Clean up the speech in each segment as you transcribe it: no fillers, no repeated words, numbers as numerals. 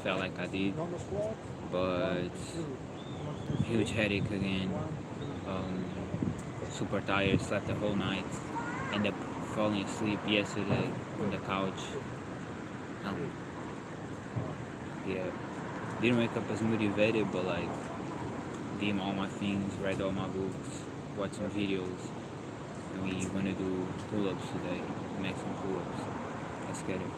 felt like I did, but huge headache again. Um, Super tired, slept the whole night, ended up falling asleep yesterday on the couch. Um, yeah, didn't wake up as motivated, but like did all my things, read all my books, watched some videos, and we gonna do pull-ups today, maximum pull-ups. Let's get it.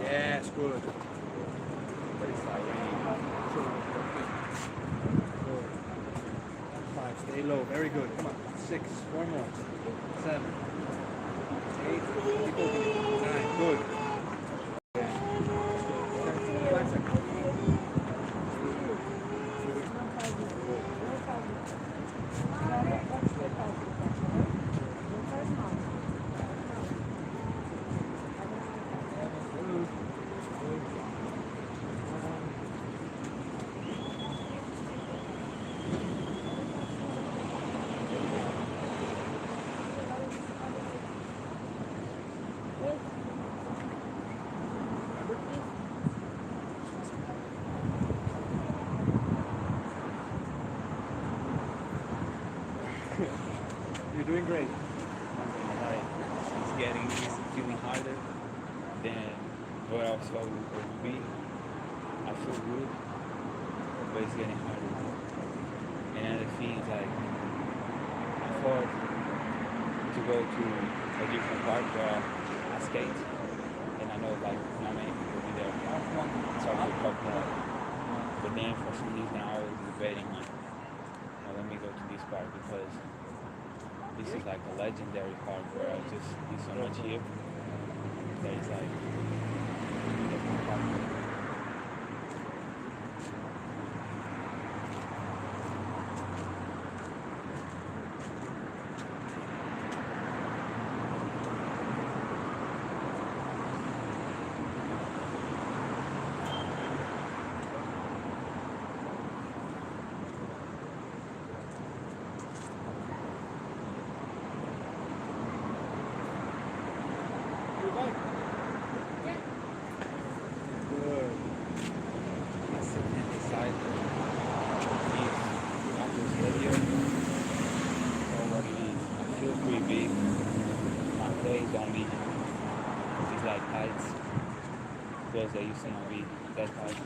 Yes, good. Five, stay low. Very good. Come on. 6, 4 more. 7, 8, keep opening. 9, good. 5 seconds. You're doing great. It's feeling harder than what I was felt it would be. I feel good, but it's getting harder. And other things like I thought to go to a different park where I skate, and I know like not many people will be there, so I could talk more. But then for some reason I was debating like, let me go to this park because this is like a legendary park where I just do so much here. There's like different park. Clothes that you see on me, that type.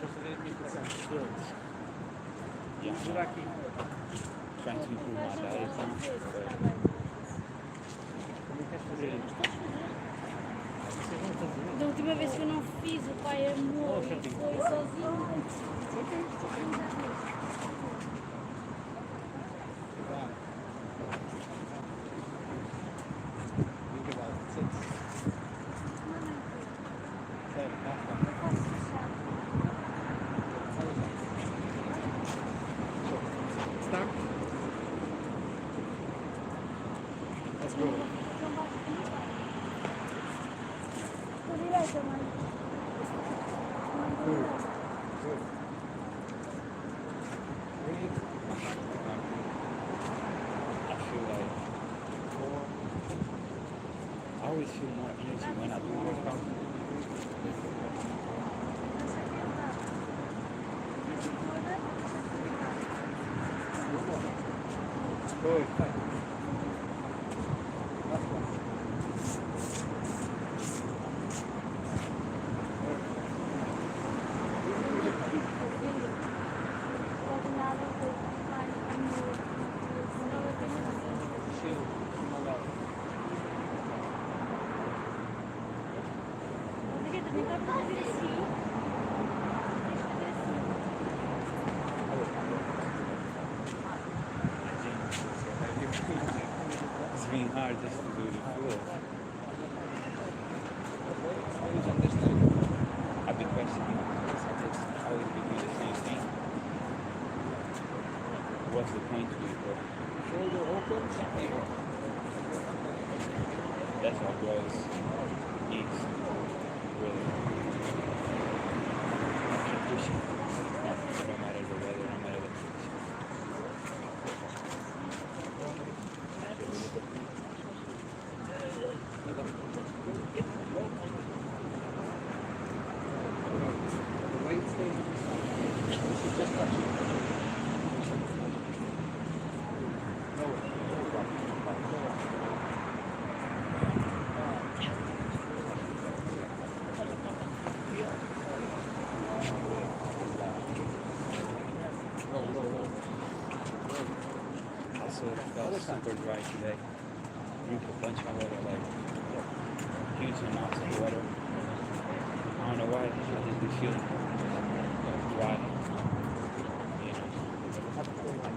Yeah, trying to improve my diet, but Da última vez que eu não fiz, o pai amor e foi sozinho. Stop. Let's go. Good. Good. Breathe. I feel like I always feel more energy when I do work out. Good. Last one. Nunca aconteci. It's been hard just to do the floor. I've been questioning because I just always been doing the same thing. What's the point to it? But Shoulder open. that's what grows needs. Really. Keep pushing. No matter the weather, no matter the condition. The weight stays. This is just touching. Also, it felt super dry today. Drink a bunch of water, like huge amounts of water. I don't know why, I just been feeling dry. You know,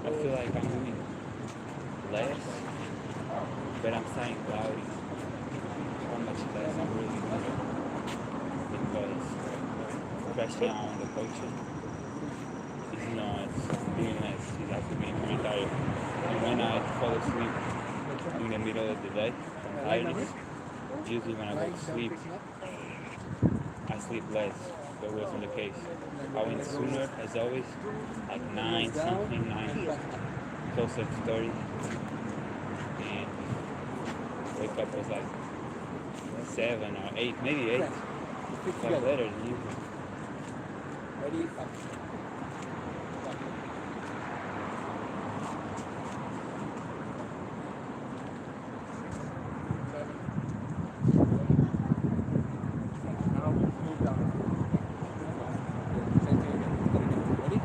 I feel like I'm doing less, but I'm starting cloudy. How much less I'm really doing because especially on the coaching, it's not being less, it's actually being pretty tired. And when I fall asleep in the middle of the day from tiredness, usually when I go to sleep, I sleep less. That wasn't the case. I went sooner, as always, like 9 something, 9, closer to 30. And wake up was like 7 or 8, maybe 8. It's like better than usual. Ready? Up. Now move down. Same thing again. Ready?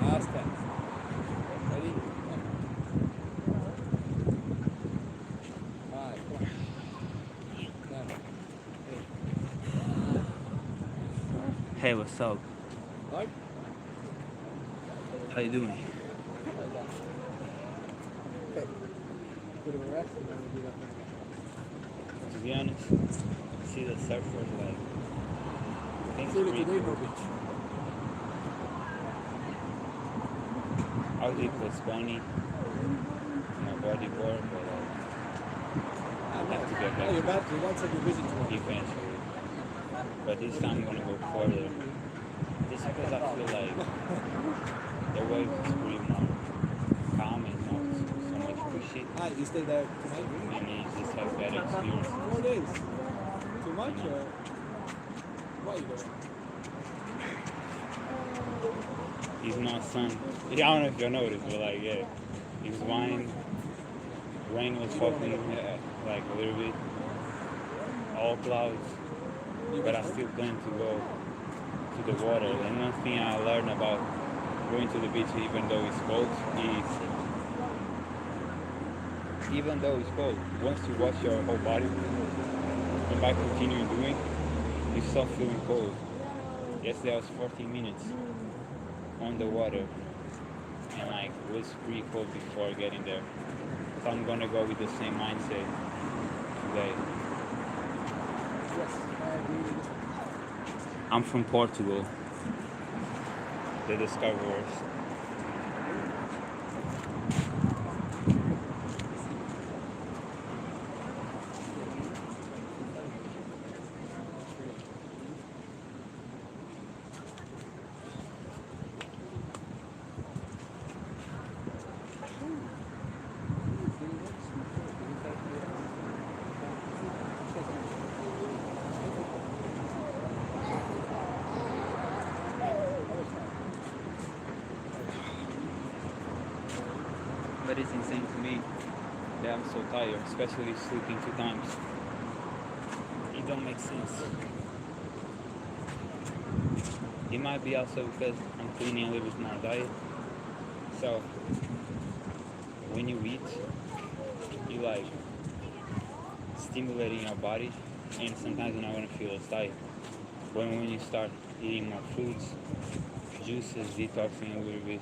Last 10. Ready? 5, 7, 8. Hey, what's up? Right? How you doing? Okay. Bit of a rest and then we'll do that thing again. To be honest, see the surfers like things See you pretty today, cool. Beach. I was postponing my bodyboard, but I have to get back Oh, you're back. Your dad said you're busy tomorrow. eventually. But this time I'm gonna go further. Just because I feel like the wave is pretty more calm and not so much pushy. Hi, you stay there tonight? And you just have better experience. 4 days. Too much or what are you doing? He's not sun. Yeah, I don't know if you noticed, but like, yeah, he was wine. Rain was fucking like a little bit. All clouds. But I still plan to go to the water. And one thing I learned about going to the beach, even though it's cold, is even though it's cold, once you wash your whole body, and by continuing doing, you stop feeling cold. Yesterday I was 14 minutes on the water, and like it was pretty cold before getting there. So I'm gonna go with the same mindset today. Yes, I agree with you. I'm from Portugal, the discoverers. But it's insane to me that I'm so tired, especially sleeping 2 times. It don't make sense. it might be also because I'm cleaning a little bit more diet. So when you eat, you like stimulating your body, and sometimes you're not gonna feel as tired. But when you start eating more fruits, juices, detoxing a little bit,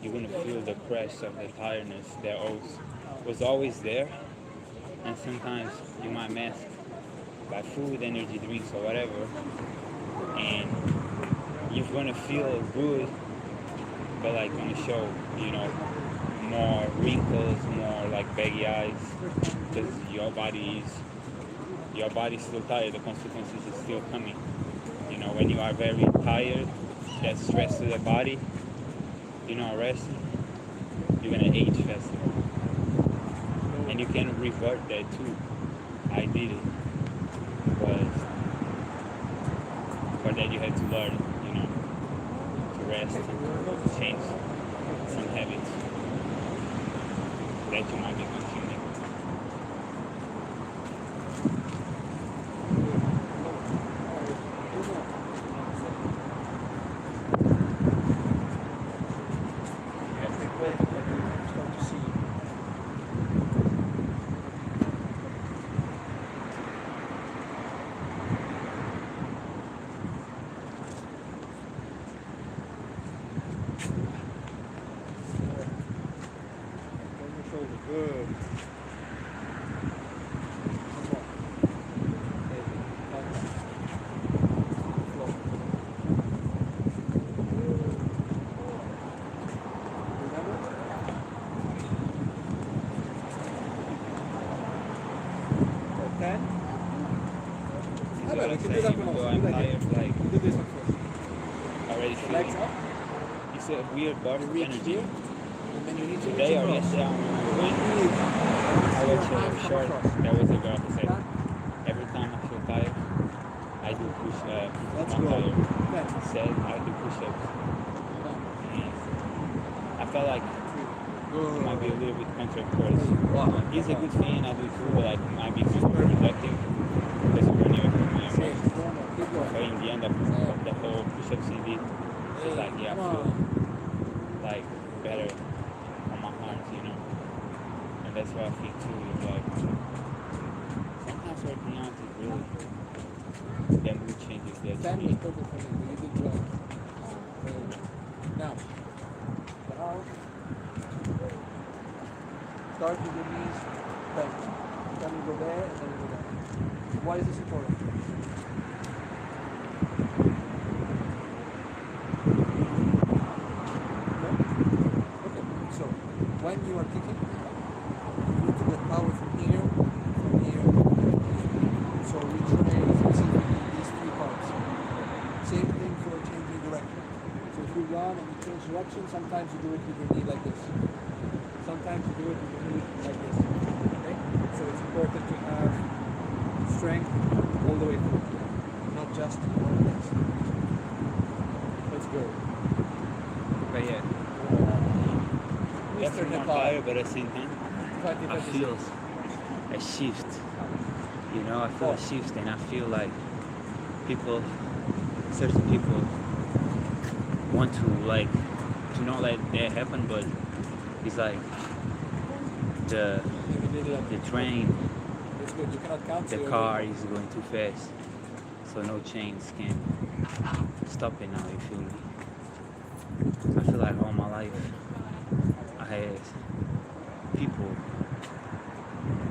you're gonna feel the crash of the tiredness that was always there, and sometimes you might mask by food, energy drinks, or whatever, and you're gonna feel good, but like gonna show, more wrinkles, more like baggy eyes, because your body's still tired. The consequences is still coming. When you are very tired, that stress to the body, you're not resting, you're gonna age faster, and you can revert that too. I did it, but for that you had to learn, to rest, to change some habits that you might be consuming. Start to see. Turn your shoulder. Good. One more. Baby. Like that. Flow. Remember? For 10. This is what I'm saying, even though I'm tired, like Do this one first. already So legs feeling. up. It's a weird burst of Reach energy. here. And then you need to Today or reach yesterday, I don't remember when. I watched a short. There was a girl who said, every time I feel tired, I do push-ups. Let's I'm go. tired. Ten. Said I do push-ups. And I felt like it might be a little bit counterproductive. It's a good thing, I do too, but like it might be counterproductive because you're running away from your Six. emotions. Keep But going. in the end of the whole push-ups you did, it's like, yeah, I feel like better on my arms, and that's what I feel too. It's like sometimes working out is really that mood changes that 10 you was need. perfect for me, but you did well. Now, down. Start with your knees bent. Then you go there, and then you go there. Why is this important? No? Okay, so when you are kicking, you need to get power from here, from here, from here. So we train specifically these three parts. Same thing for changing direction. So if you run and you change direction, sometimes you do it with your knee like this. Sometimes you do it with your knee like this. Okay? So it's important to have strength all the way through, not just one place. Let's go. But yeah, Mr. definitely more Nepal. tired, but at the same time, I 2026. feel a shift. I feel a shift, and I feel like certain people want to not let that happen, but it's like the train, It's good. You cannot count. the so you're car good. is going too fast, so no chains can stop it now. You feel me? I feel like all my life I had people,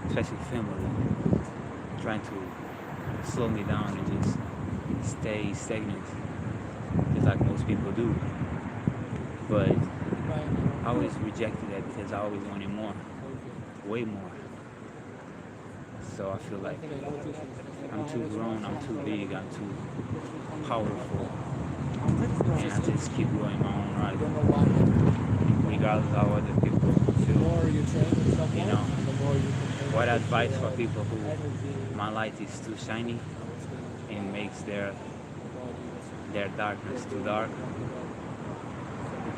especially family, trying to slow me down and just stay stagnant, just like most people do. But I always rejected that because I always wanted more, way more. So I feel like I'm too grown, I'm too big, I'm too powerful, and I just keep going my own I ride, don't know why. regardless of how other people The feel. more you train with someone, You know, the more you can. What advice for people who Energy, my light is too shiny and makes their darkness too dark?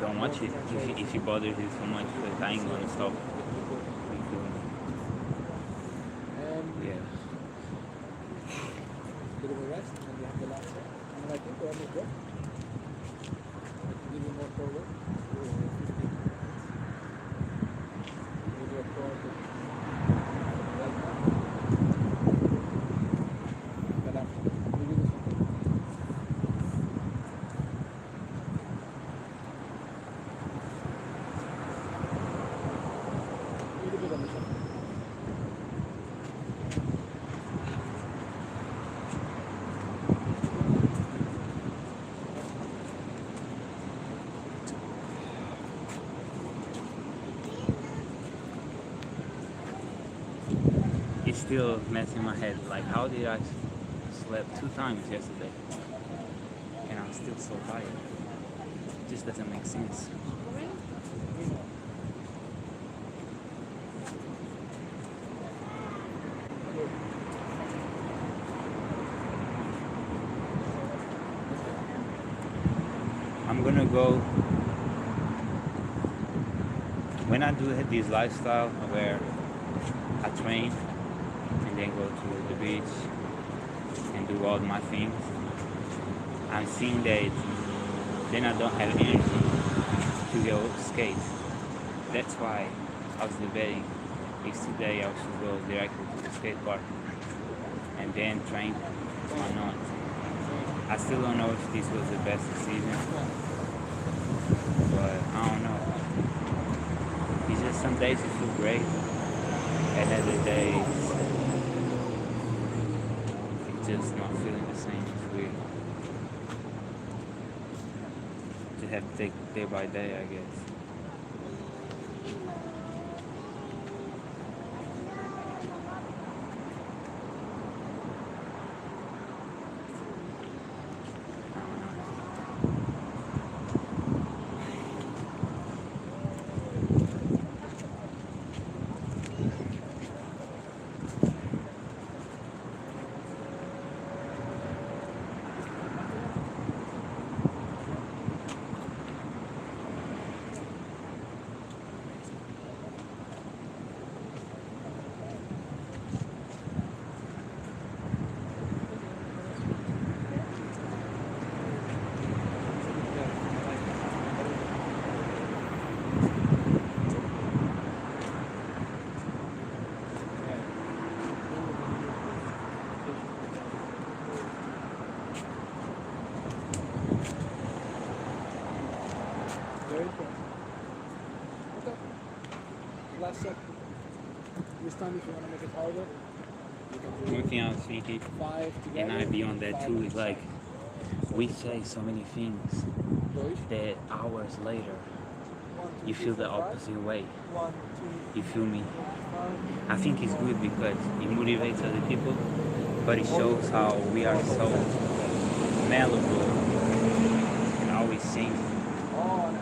Don't watch it if it bothers you so much, because I ain't gonna stop. You feel me? And Yeah. bit of a rest, and then you have the last one. And I think we're almost there. I can give you more forward. 15 minutes. We'll do a forward. Like that. But after, we do this one. A little bit on the side. It's still messing my head. Like, how did I sleep 2 times yesterday? And I'm still so tired. It just doesn't make sense. I'm gonna go when I do this lifestyle where I train and then go to the beach and do all my things. I'm seeing that then I don't have energy to go skate. That's why I was debating if today I should go directly to the skate park and then train or not. I still don't know if this was the best decision, but I don't know. It's just some days you feel great, and other days it's just not feeling the same. It's weird. Just have to take day by day, I guess. Very good. Okay. Last set. This time, if you want to make it harder, you can do One thing I was thinking, 5 together. and I beyond that 5 too, on is each like side. we say so many things Dois. that hours later 1, 2, you 3, feel the 4, 5. opposite way. 1, 2, You feel me? 5. I think it's good because it motivates other people, but it shows how we are so malleable and always changing. Oh, no.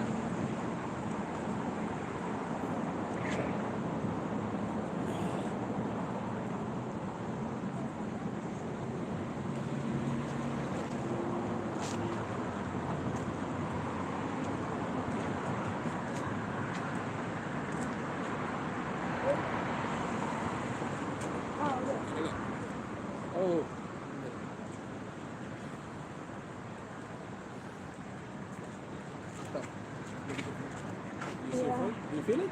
Oh. Stop. You see your foot? Do you feel it?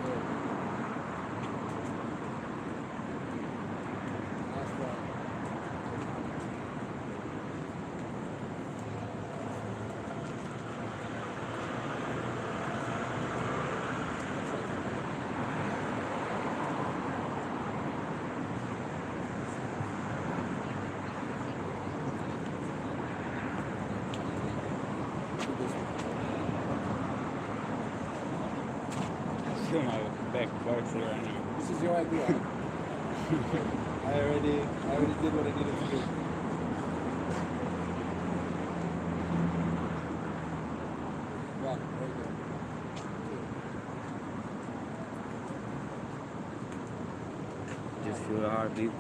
Good. Last one. Do this one. I feel my back hurts right now. This is your idea. I already did what I needed to do. One, very good. Just feel the heartbeat.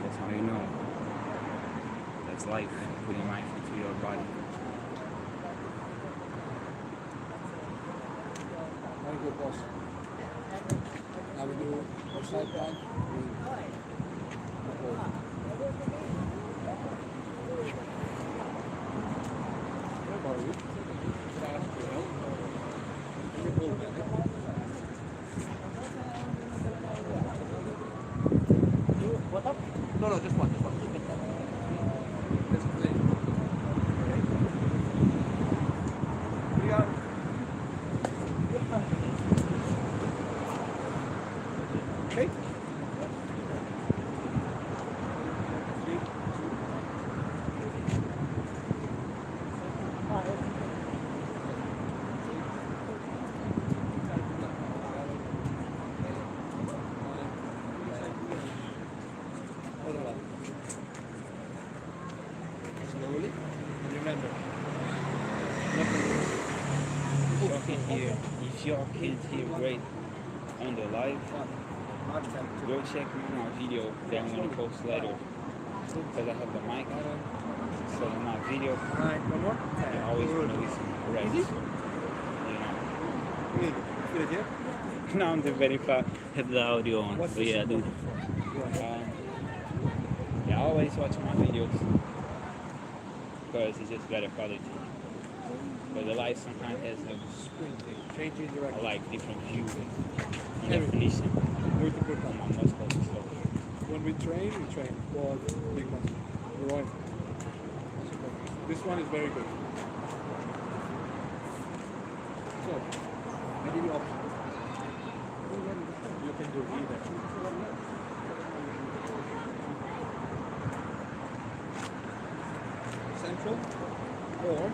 That's how you know. That's life. Putting life into your body. Very good, boss. Now we do our side plank. We No, just one. Let's play. We are. Okay. 3, 2. Slowly. Remember. If y'all can't hear great on the live, go check my video that I'm gonna post later. Because I have the mic, so in my video, One more. you're always gonna listen correct. Easy? You know. Good. Good idea. Now I'm the verify have the audio on. What's But the yeah, symbol? dude. Yeah, I always watch my videos because it's just better quality. But the light sometimes has Changing direction. like different views and Everything. definition Multiple on times. my muscles and stuff. When we train quad, big muscle. You're right. This one is very good. So, I give you options. You can do either. Central, or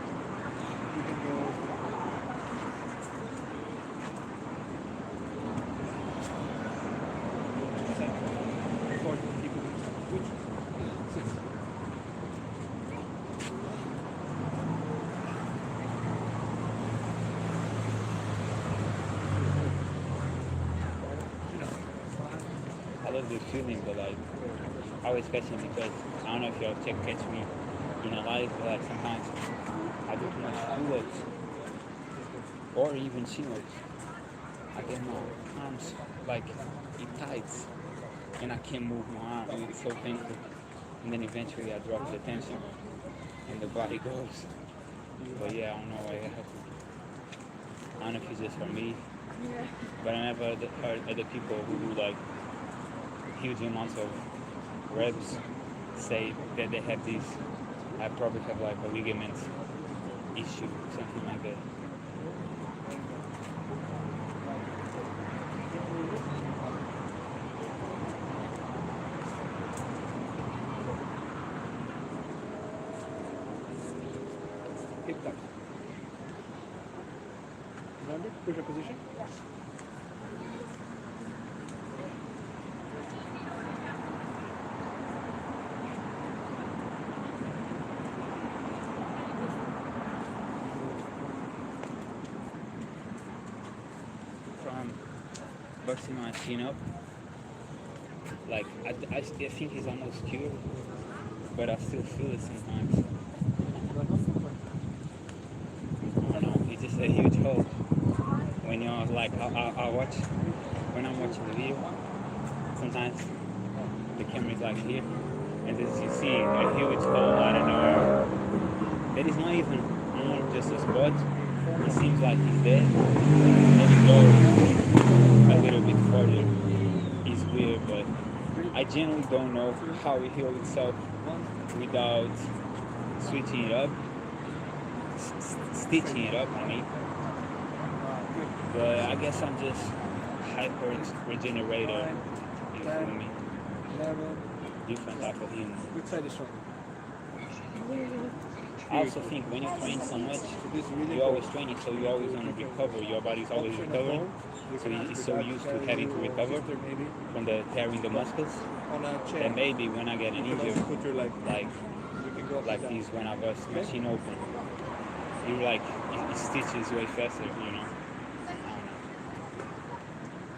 you can go central. Or keep it inside. Which? Six. I love this feeling, but like I always catch it because I don't know if y'all catch me in a live, but like sometimes I do too much pull-ups or even chin-ups. I get my arms like it tights and I can't move my arm and it's so painful. And then eventually I drop the tension and the body goes. But yeah, I don't know why it happens. I don't know if it's just for me, but I never heard other people who do like huge amounts of reps say that they have this. I probably have like a ligament issue, something like that. Hip touch. Remember? Push position. From busting my chin up, like I think it's almost cured, but I still feel it sometimes. I don't know, it's just a huge hole. When you're like, I watch, when I'm watching the video, sometimes the camera's like here, and as you see a huge hole out of nowhere. That is not even just a spot. It seems like he's there. And it goes a little bit further. It's weird, but I genuinely don't know how it heals itself without switching it up, stitching it up, I mean. But I guess I'm just hyper regenerator, you feel me? 11. Different type of human. Which side is strong? I also think when you train so much, This really you're always training, so you're always on recover. Your body's always recovering. So it's so used to having to recover maybe from the tearing the muscles. on a chair. And maybe when I get an You can injury, also put your leg. like You can go up like and down. this when I bust my chin open, you like it stitches way faster, you know. I don't know.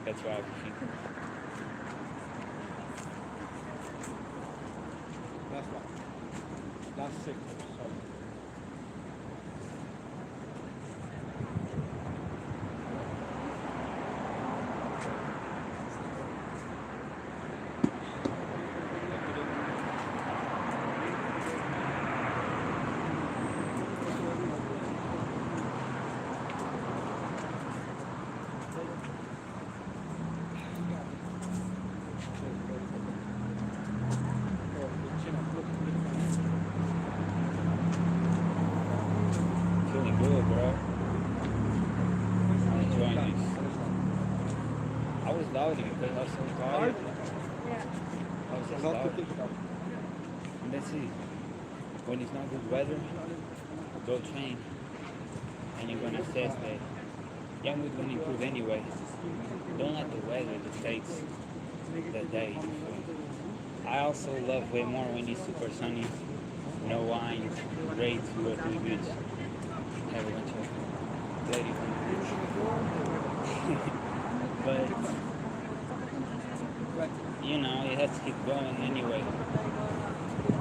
That's what I think. Last one. Last 6. Sorry. starting because I was so tired. Yeah. I was just A lot to tired. think about. And that's it. When it's not good weather, go train. And you're gonna assess that your mood's gonna improve anyway. Don't let the weather dictate the day. I also love way more when it's super sunny, no wine, great to go to the beach, have a bunch of ladies on the beach. But you know, you have to keep going anyway.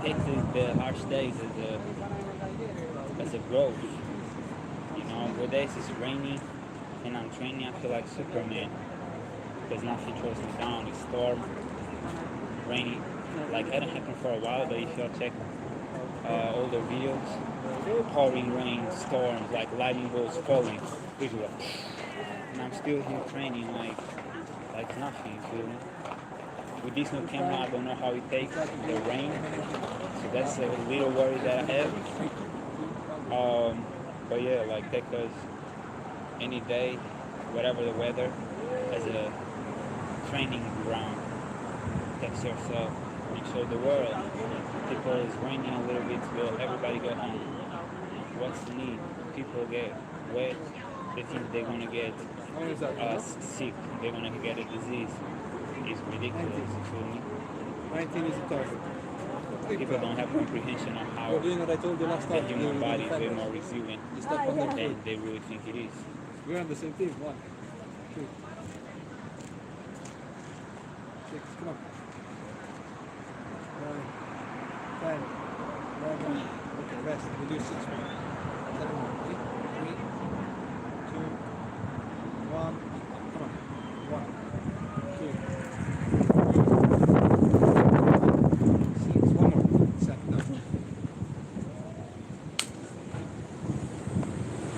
Take the harsh days as a growth. You know, good days it's rainy and I'm training, I feel like Superman. Because nothing throws me down. It's storm, rainy. Like it hadn't happened for a while, but if y'all check older videos, pouring rain, storms, like lightning bolts falling. Visual. And I'm still here training like nothing, you feel me? With this new camera, I don't know how it takes the rain. So that's a little worry that I have. But yeah, like take us any day, whatever the weather, as a training ground. Text yourself, make sure the world, people is raining a little bit, everybody go home. What's the need? People get wet, they think they're gonna get sick, they're gonna get a disease. It's ridiculous, you feel me? 19 is the target. People don't have comprehension of how You're doing what I told you last the time. human body is way more resilient You step on their than foot. they really think it is. We're on the same team. 1, 2, 6, come on. 9, 10, 11. Okay, rest. We do 6 more. 7 more. 8, 3, 2, 1. Come on. 1, 2, 6. One more. Set. Down.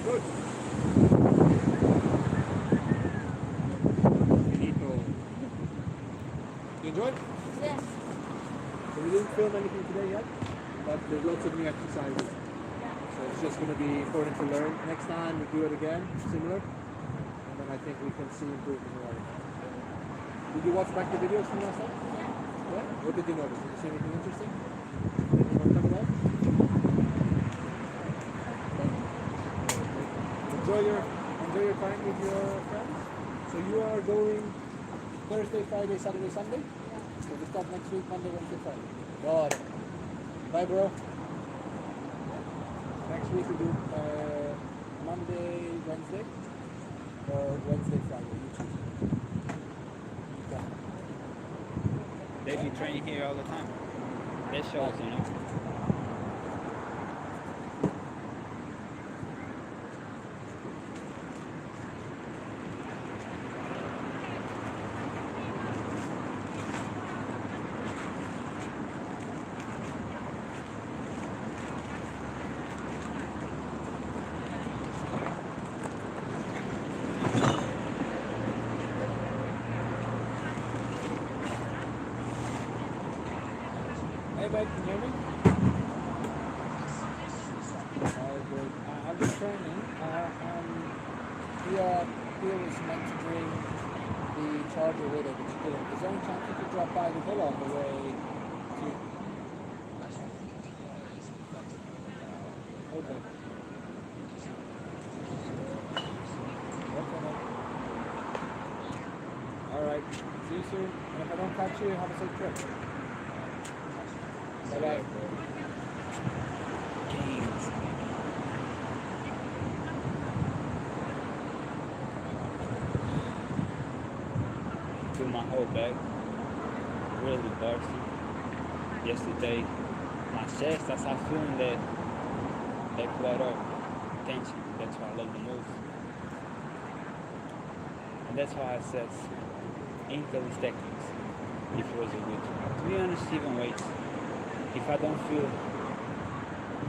Good. Finito. You enjoyed? Yes. So we didn't film anything today yet, but there's lots of new exercises. So it's just going to be important to learn. Next time we do it again, similar, and then I think we can see improvement. Did you watch back the videos from last time? Yeah? What did you notice? Did you see anything interesting? Anything want to talk about? Enjoy your time with your friends. So you are going Thursday, Friday, Saturday, Sunday? So we start next week, Monday, Wednesday, Friday. Got it. Bye, bro. Next week we do Monday, Wednesday, or Wednesday, Friday. You choose. Okay. They be training here all the time. That shows, you know. Hey, babe, can you hear me? Good. I'm just training. Here is meant to bring the charger with it, which you didn't. Is there any chance you could drop by the villa on the way to... Okay. Okay, alright. See you soon. And if I don't catch you, have a safe trip. Bye-bye. Feel my whole back, really bursting. Yesterday, my chest, I started feeling that clutter, tension. That's why I love the most. And that's why I said in calisthenics, if it was a good try. To be honest, even weights, if I don't feel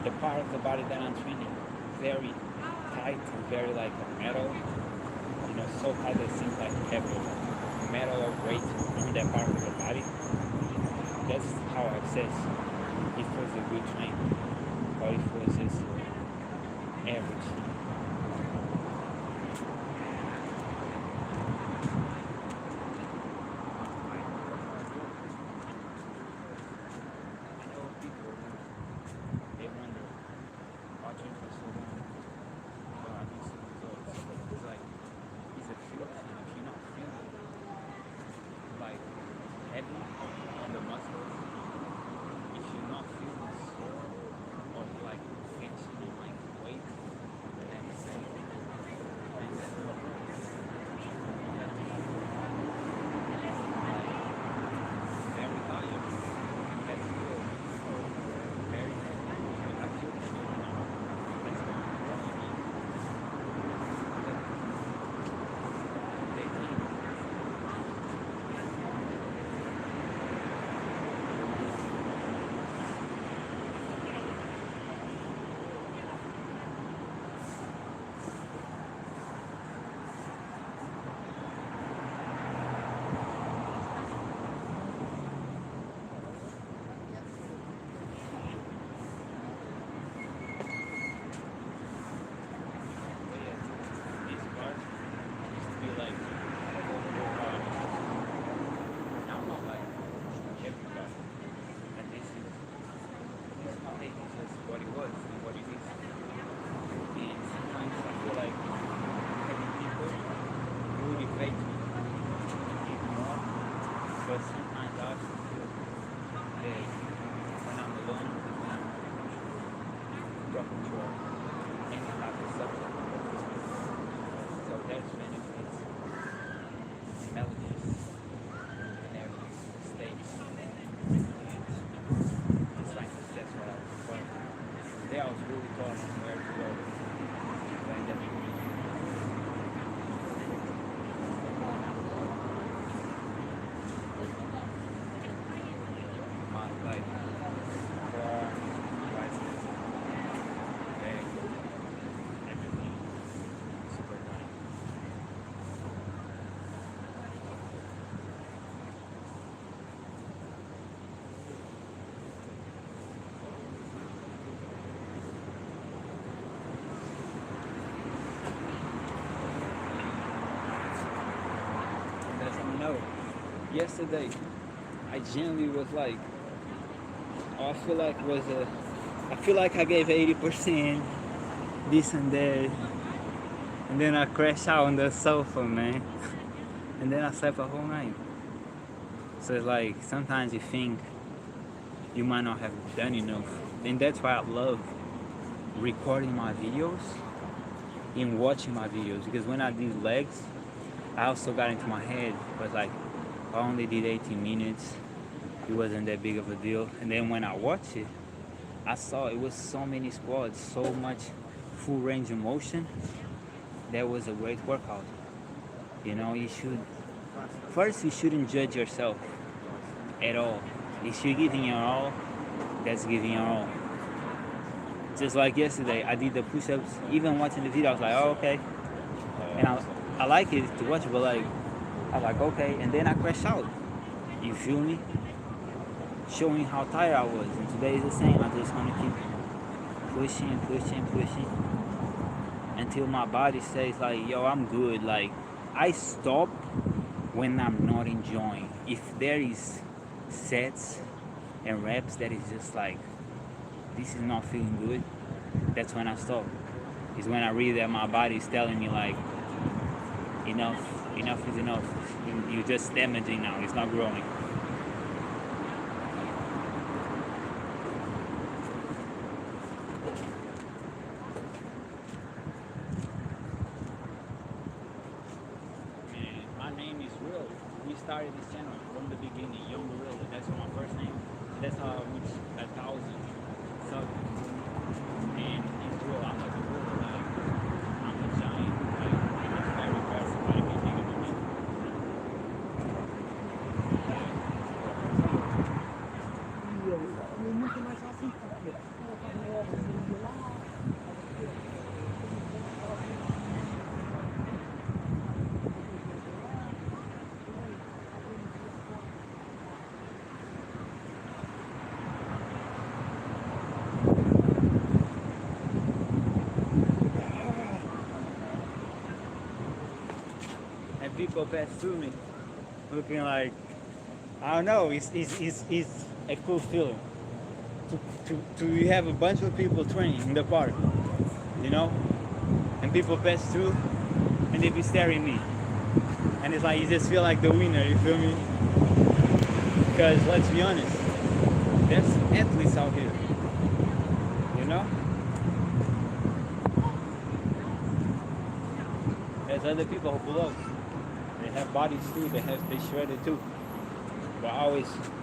the part of the body that I'm training very tight and very like metal, you know, so tight that it seems like heavy metal or weight on that part of the body, that's how I assess if it was a good train or if it was just average. body is just what it was and what it is. And sometimes I feel like having people motivate me to give more, but sometimes I also feel that when I'm alone, when I'm talking to any type of subject, so there's benefits, melodies, and every stage. Just like that's what I was referring to. Today I was really taught on where to go. When the my life, car, license, bag, everything, super nice. Let them know. Yesterday, I genuinely was like, I feel like I feel like I gave 80% this and that, and then I crashed out on the sofa, man, and then I slept a whole night. So it's like sometimes you think you might not have done enough, and that's why I love recording my videos and watching my videos, because when I did legs, I also got into my head, but like I only did 18 minutes. It wasn't that big of a deal. And then when I watched it, I saw it was so many squats, so much full range of motion. That was a great workout. You know, you shouldn't judge yourself at all. If you're giving your all, that's giving your all. Just like yesterday, I did the push-ups. Even watching the video, I was like, oh, okay. And I like it to watch, but like, I was like, okay. And then I crashed out. You feel me? Showing how tired I was. And today is the same. I just want to keep pushing until my body says like, yo, I'm good. Like, I stop when I'm not enjoying. If there is sets and reps that is just like, this is not feeling good, that's when I stop. Is when I read that my body is telling me like, enough is enough. You're just damaging now. It's not growing. We started this channel from the beginning, Young Gurila. That's my first name. That's how I reached 1,000 subs. And in real, I'm a gorilla. Like, I'm a giant. Like, it's very impressive. Like, it's bigger than me. And people pass through me looking like, I don't know, it's a cool feeling to have a bunch of people training in the park, you know, and people pass through and they be staring at me, and it's like you just feel like the winner, you feel me? Because let's be honest, there's athletes out here, you know. There's other people who pull up. They have bodies too, they shredded too. But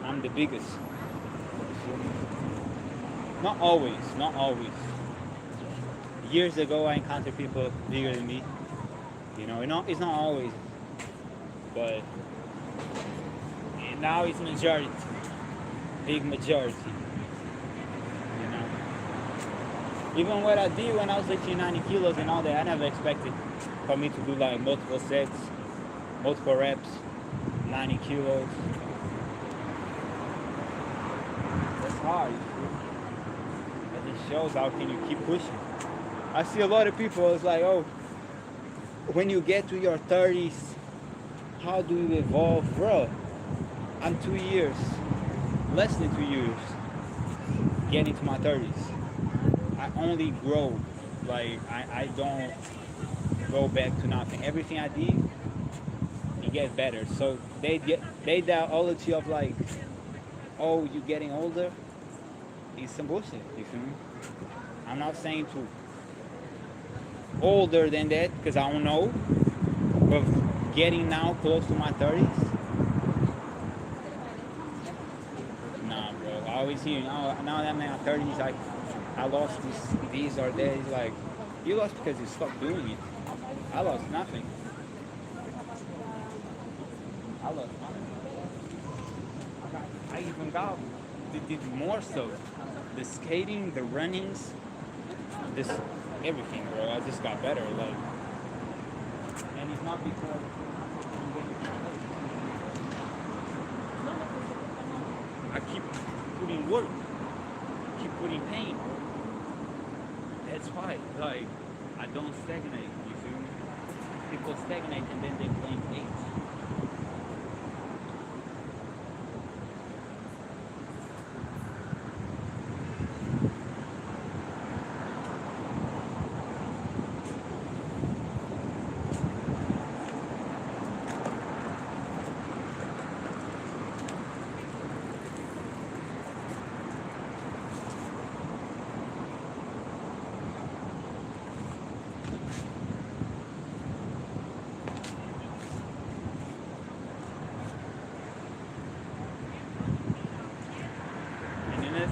I'm the biggest. Not always. Years ago I encountered people bigger than me. You know, it's not always. But now it's majority. Big majority. You know. Even what I did when I was lifting 90 kilos and all that, I never expected for me to do like multiple sets, multiple reps, 90 kilos. That's hard. But it shows how can you keep pushing. I see a lot of people, it's like, oh, when you get to your 30s, how do you evolve? Bro, I'm 2 years, less than 2 years. getting to my 30s. I only grow. Like I don't go back to nothing. Everything I did, it gets better. So they the ideology of like, oh, you getting older is some bullshit. You feel me? I'm not saying to older than that because I don't know, but getting now close to my 30s, nah, bro. I always hear now that I'm in my 30s, I lost this or that. It's like you lost because you stopped doing it. I lost nothing. I lost nothing. I even got did more stuff. The skating, the runnings, this everything, bro. I just got better, like, and it's not because I'm getting I keep putting work, keep putting pain. That's why, like, I don't stagnate. You feel me? People stagnate and then they blame age.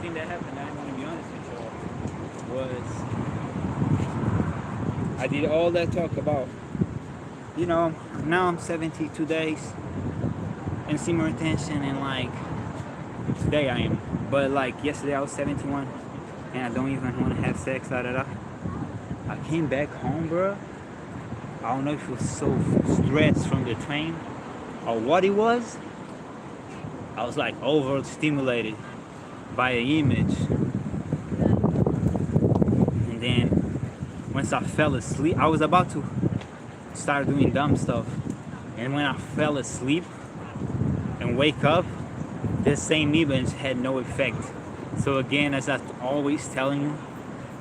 Thing that happened, I'm gonna be honest with y'all, was I did all that talk about, you know, now I'm 72 days in semen retention, and like today I am, but like yesterday I was 71 and I don't even want to have sex. I came back home, bro. I don't know if it was so stressed from the train or what it was. I was like overstimulated by an image, and then once I fell asleep, I was about to start doing dumb stuff, and when I fell asleep and wake up, the same image had no effect. So again, as I'm always telling you,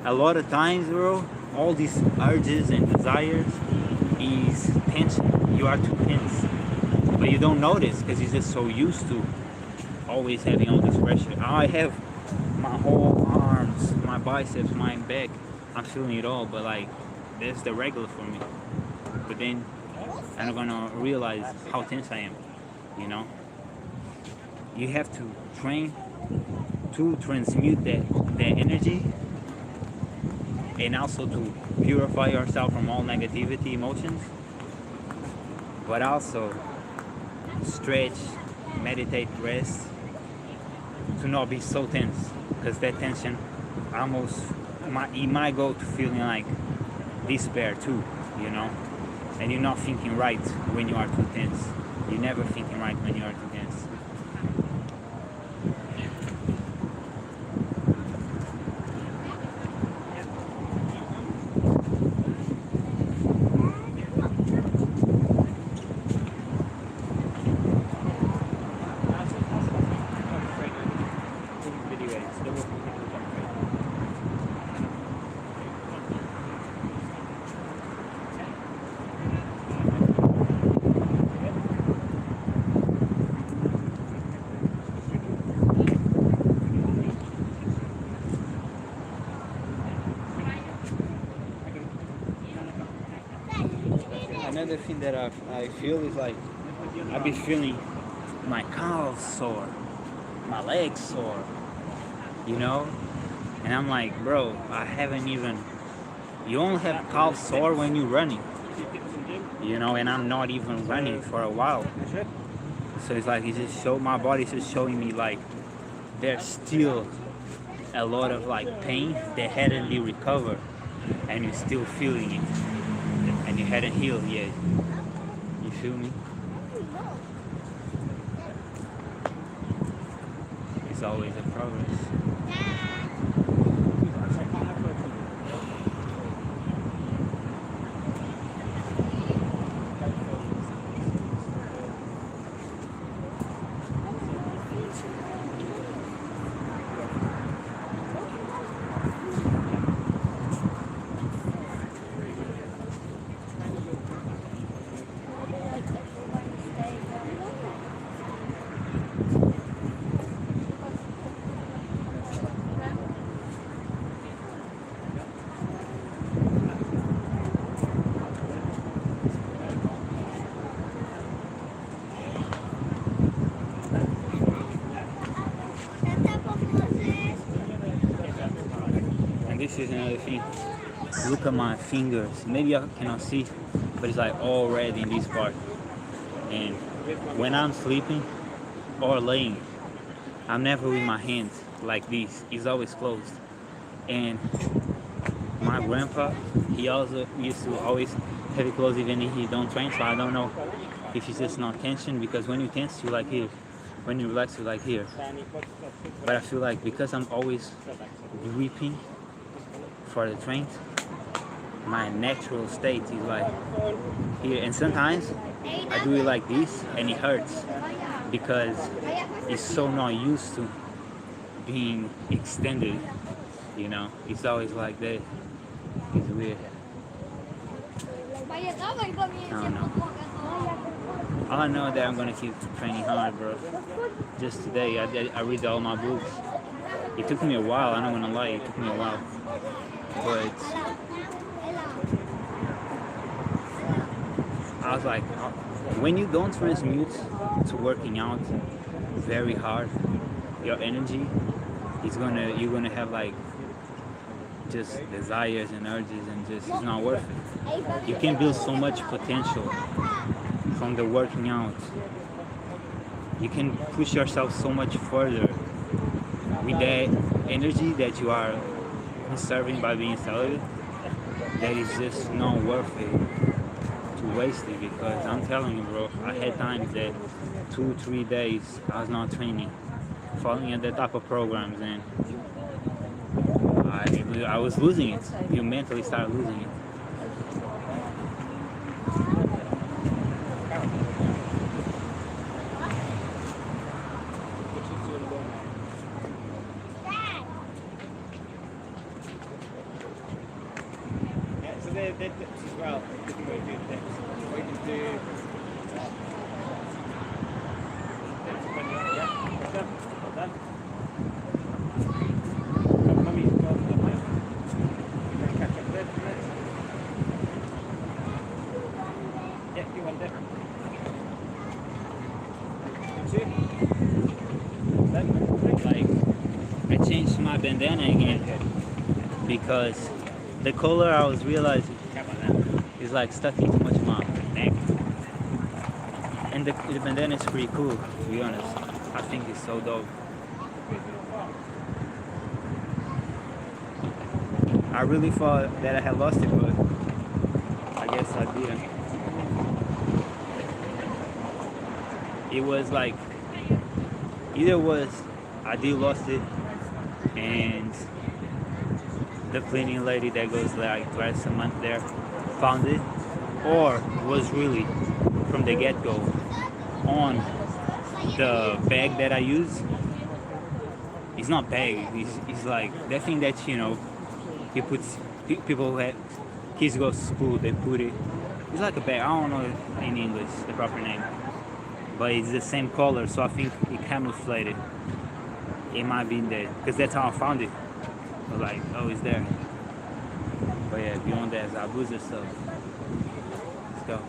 a lot of times, bro, all these urges and desires is tension. You are too tense, but you don't notice because you're just so used to always having all this pressure. I have my whole arms, my biceps, my back, I'm feeling it all, but like that's the regular for me. But then I'm gonna realize how tense I am, you know. You have to train to transmute that energy, and also to purify yourself from all negativity emotions, but also stretch, meditate, rest, to not be so tense, because that tension almost it might go to feeling like despair too, you know. And you're not thinking right when you are too tense. You're never thinking right when you are too tense. Another thing that I feel is like I be feeling my calves sore, my legs sore, you know, and I'm like, bro, I haven't even. You only have calves sore when you're running, you know, and I'm not even running for a while. So it's like my body's just showing me like there's still a lot of like pain that hadn't been recovered, and you're still feeling it. And you hadn't healed yet. You feel me? It's always a progress. this is another thing. Look at my fingers. Maybe I cannot see, but it's like all red in this part. And when I'm sleeping or laying, I'm never with my hands like this. It's always closed. And my grandpa, he also used to always have it closed even if he don't train. So I don't know if it's just not tension, because when you tense, you like here. When you relax, you like here. But I feel like because I'm always gripping for the trains, my natural state is like here. And sometimes I do it like this and it hurts because it's so not used to being extended, you know. It's always like that. It's weird. I don't know. All I know is that I'm gonna keep training hard, bro. Just today, I read all my books. It took me a while, I'm not gonna lie, it took me a while. But I was like, when you don't transmute to working out very hard, your energy you're gonna have like just desires and urges, and just it's not worth it. You can build so much potential from the working out. You can push yourself so much further with that energy that you are conserving by being celibate. That is just not worth it to waste it, because I'm telling you, bro, I had times that 2-3 days I was not training, following at the type of programs, and I was losing it. You mentally start losing it. So they're dips as well. We can do dips. We can do dips when you're, yeah. Well done. Well done. Mummy's got the mic. You're going to catch up there, isn't it? Yeah, do one dip. Like, I changed my bandana again because the collar, I was realizing, is like stuck in too much of my neck. And the bandana is pretty cool, to be honest. I think it's so dope. I really thought that I had lost it, but I guess I didn't. It was like, either was I did lost it, and the cleaning lady that goes like twice a month there found it, or was really from the get-go on the bag that I use. It's not bag, it's like that thing that, you know, he puts, people who have kids go to school, they put it, it's like a bag, I don't know in English the proper name, but it's the same color, so I think it camouflaged it. It might be in there, because that's how I found it. I was like, oh, it's there. But yeah, beyond that, Zabuza stuff. Let's go.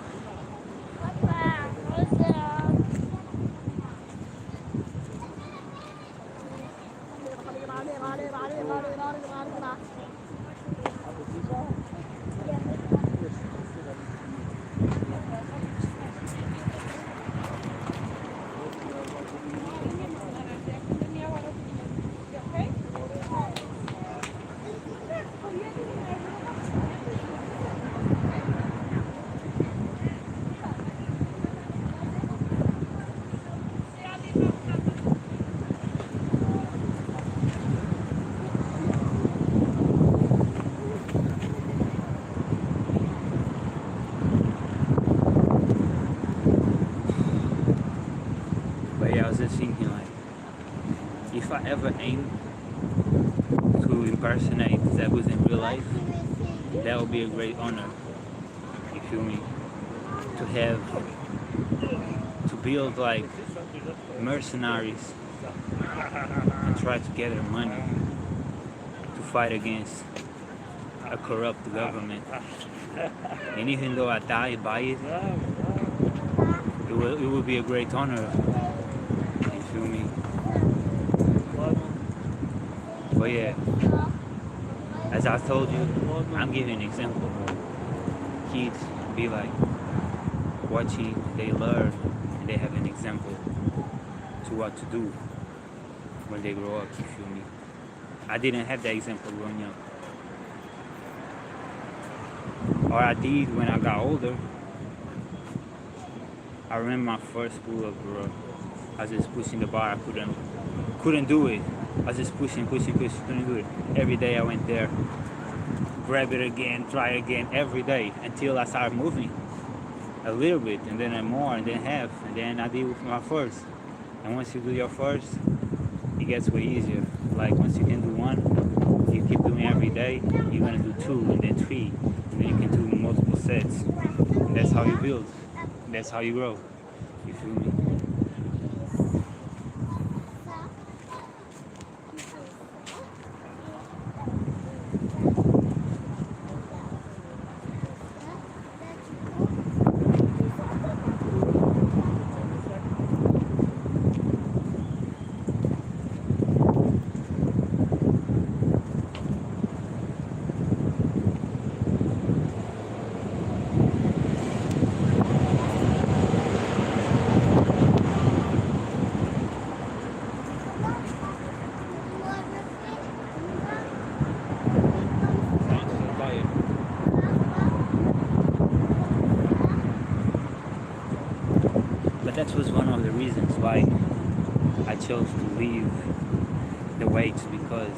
If I ever aim to impersonate Zebus in real life, that would be a great honor. You feel me? To have, to build like mercenaries and try to gather money to fight against a corrupt government. And even though I die by it, it will be a great honor. You feel me? But yeah, As I told you, I'm giving an example. Kids be like watching, they learn, and they have an example to what to do when they grow up, you feel me? I didn't have that example growing up. Or I did when I got older. I remember my first pull-up, bro. I was just pushing the bar, I couldn't do it. I was just pushing, couldn't do it. Every day I went there, grab it again, try again, every day, until I started moving a little bit, and then more, and then half, and then I did with my first. And once you do your first, it gets way easier. Like once you can do one, you keep doing every day, you're gonna do two, and then three, and then you can do multiple sets. And that's how you build. That's how you grow. You feel me? But that was one of the reasons why I chose to leave the weights, because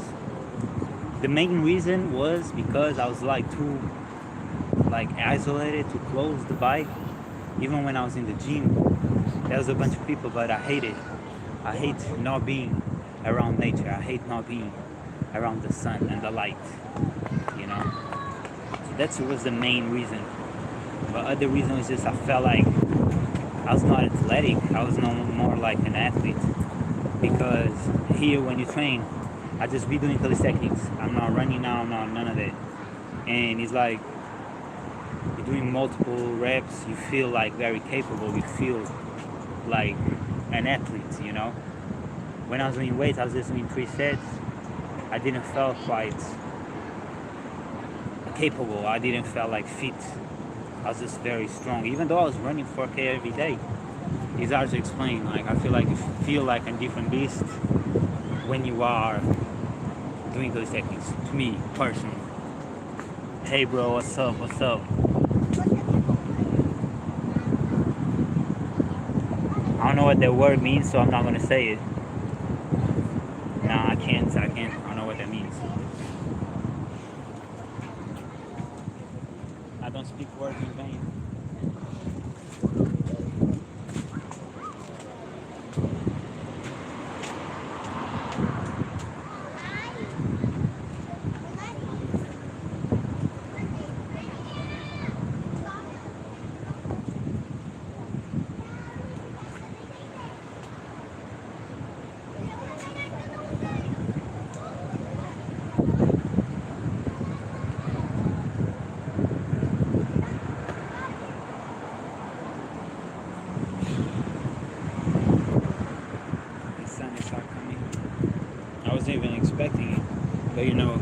the main reason was because I was like too isolated, too close the bike. Even when I was in the gym, there was a bunch of people, but I hate it. I hate not being around nature. I hate not being around the sun and the light, you know? So that was the main reason. But other reason was just I felt like I was not athletic. I was no more like an athlete. Because here when you train, I just be doing calisthenics. I'm not running now, I'm not none of that. And it's like you're doing multiple reps, you feel like very capable, you feel like an athlete, you know? When I was doing weights, I was just doing 3 sets. I didn't feel quite capable. I didn't feel like fit. I was just very strong. Even though I was running 4K every day, it's hard to explain. Like I feel like you feel like a different beast when you are doing those techniques. To me, personally. Hey bro, what's up? What's up? I don't know what that word means, so I'm not gonna say it. Nah, I can't. I don't know what that means. I don't speak words in vain. I wasn't even expecting it, but you know,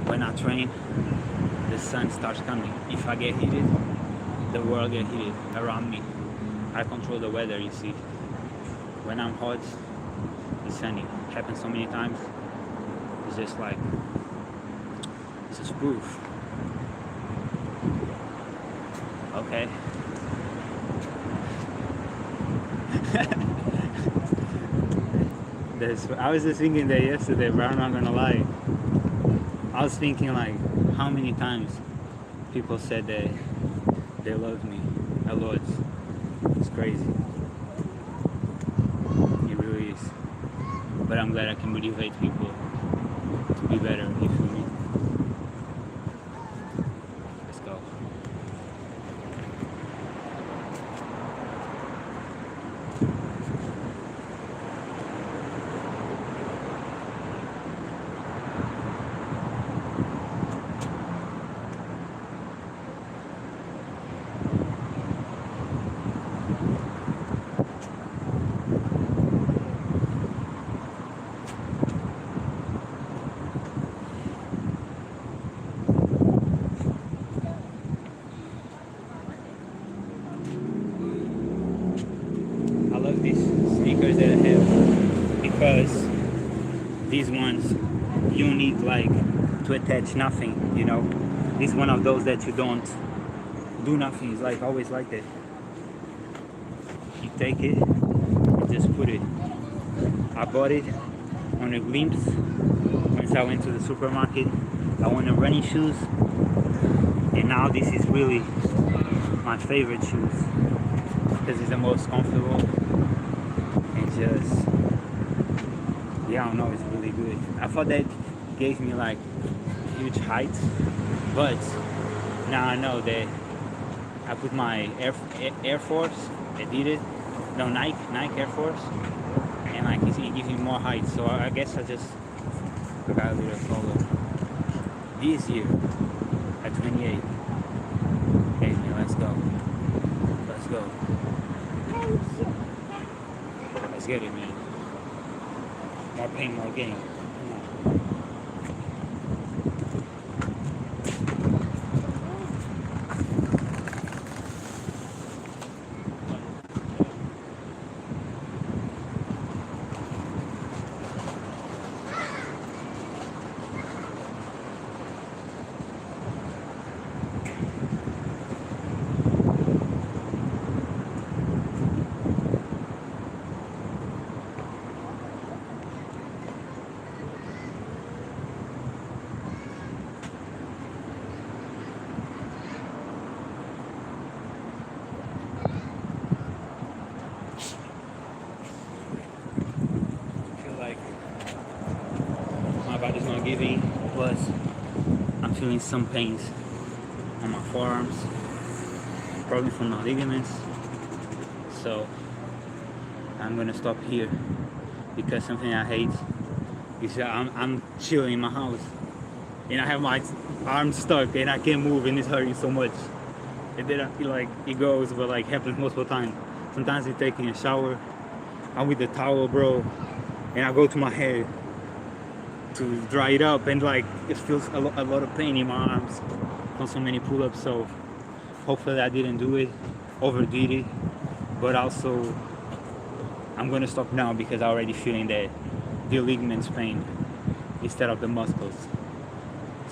when I train, the sun starts coming. If I get heated, the world get heated around me. I control the weather, you see. When I'm hot, it's sunny. It happens so many times. It's just like, it's just proof. Okay. I was just thinking that yesterday, but I'm not gonna lie. I was thinking like how many times people said that they loved me a lot. It's crazy. It really is. But I'm glad I can motivate people to be better, you feel me? Let's go. you need like to attach nothing, you know. This is one of those that you don't do nothing. It's like always like that. You take it and just put it. I bought it on a glimpse once I went to the supermarket. I wanted running shoes, and now this is really my favorite shoes because it's the most comfortable and just, yeah, I don't know, it's really good. I thought that gave me like huge height, but now I know that I put my Air Force, Adidas, no, Nike Air Force, and like it gives me more height. So I guess I got a little taller this year at 28. Okay, man, let's go. Let's go. Let's get it, man. More pain, more gain. Come on. My body's not giving, plus I'm feeling some pains on my forearms, probably from my ligaments. So I'm gonna stop here because something I hate is that I'm chilling in my house and I have my arms stuck and I can't move and it's hurting so much. And then I feel like it goes, but like happens multiple times. Sometimes you're taking a shower, I'm with the towel, bro, and I go to my hair to dry it up, and like it feels a lot of pain in my arms from so many pull-ups. So hopefully I didn't do it, overdid it, but also I'm gonna stop now because I'm already feeling that the ligaments pain instead of the muscles.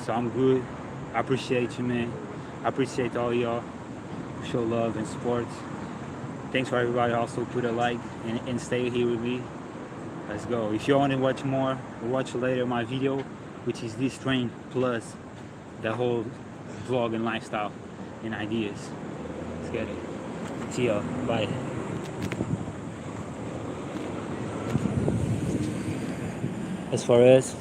So I'm good. I appreciate you, man. I appreciate all y'all who show love and support. Thanks for everybody also put a like and stay here with me. Let's go. If you want to watch more, watch later my video, which is this train plus the whole vlog and lifestyle and ideas. Let's get it. See y'all. Bye. As far as